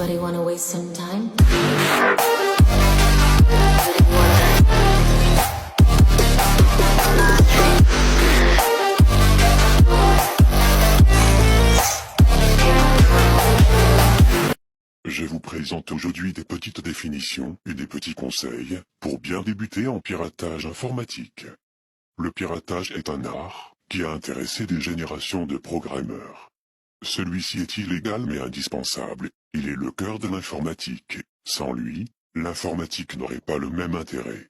Anybody wanna waste some time? Je vous présente aujourd'hui des petites définitions et des petits conseils pour bien débuter en piratage informatique. Le piratage est un art qui a intéressé des générations de programmeurs. Celui-ci est illégal mais indispensable, il est le cœur de l'informatique. Sans lui, l'informatique n'aurait pas le même intérêt.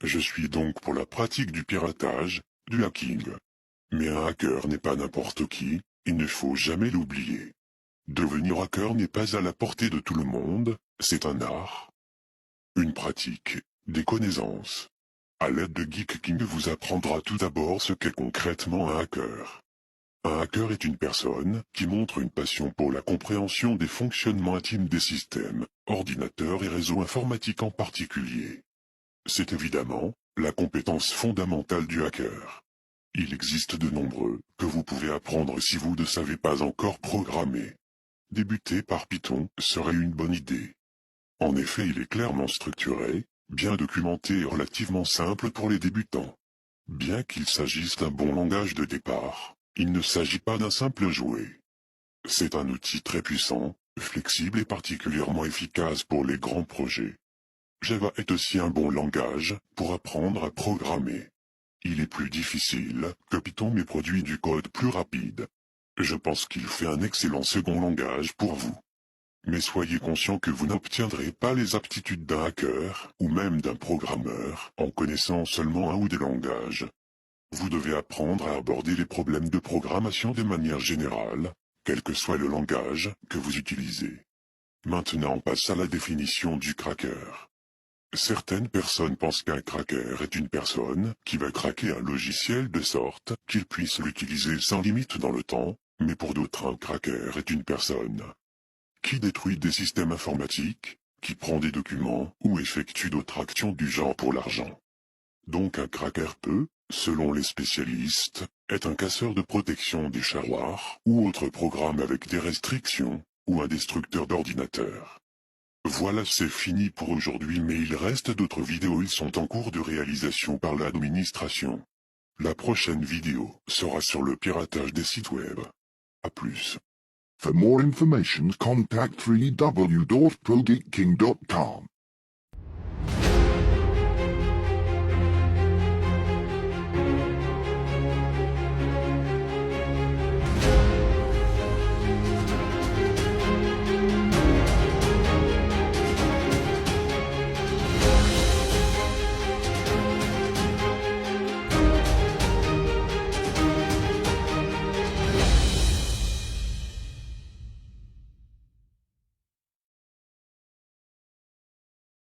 Je suis donc pour la pratique du piratage, du hacking. Mais un hacker n'est pas n'importe qui, il ne faut jamais l'oublier. Devenir hacker n'est pas à la portée de tout le monde, c'est un art, une pratique, des connaissances. À l'aide de Geek King vous apprendra tout d'abord ce qu'est concrètement un hacker. Un hacker est une personne qui montre une passion pour la compréhension des fonctionnements intimes des systèmes, ordinateurs et réseaux informatiques en particulier. C'est évidemment la compétence fondamentale du hacker. Il existe de nombreux que vous pouvez apprendre si vous ne savez pas encore programmer. Débuter par Python serait une bonne idée. En effet, il est clairement structuré, bien documenté et relativement simple pour les débutants. Bien qu'il s'agisse d'un bon langage de départ, il ne s'agit pas d'un simple jouet. C'est un outil très puissant, flexible et particulièrement efficace pour les grands projets. Java est aussi un bon langage pour apprendre à programmer. Il est plus difficile que Python mais produit du code plus rapide. Je pense qu'il fait un excellent second langage pour vous. Mais soyez conscient que vous n'obtiendrez pas les aptitudes d'un hacker ou même d'un programmeur en connaissant seulement un ou des langages. Vous devez apprendre à aborder les problèmes de programmation de manière générale, quel que soit le langage que vous utilisez. Maintenant on passe à la définition du cracker. Certaines personnes pensent qu'un cracker est une personne qui va craquer un logiciel de sorte qu'il puisse l'utiliser sans limite dans le temps, mais pour d'autres un cracker est une personne qui détruit des systèmes informatiques, qui prend des documents ou effectue d'autres actions du genre pour l'argent. Donc un cracker peut, selon les spécialistes, être un casseur de protection des shareware ou autre programme avec des restrictions, ou un destructeur d'ordinateur. Voilà, c'est fini pour aujourd'hui, mais il reste d'autres vidéos, ils sont en cours de réalisation par l'administration. La prochaine vidéo sera sur le piratage des sites web. À plus. For more information, contact www.progeekking.com.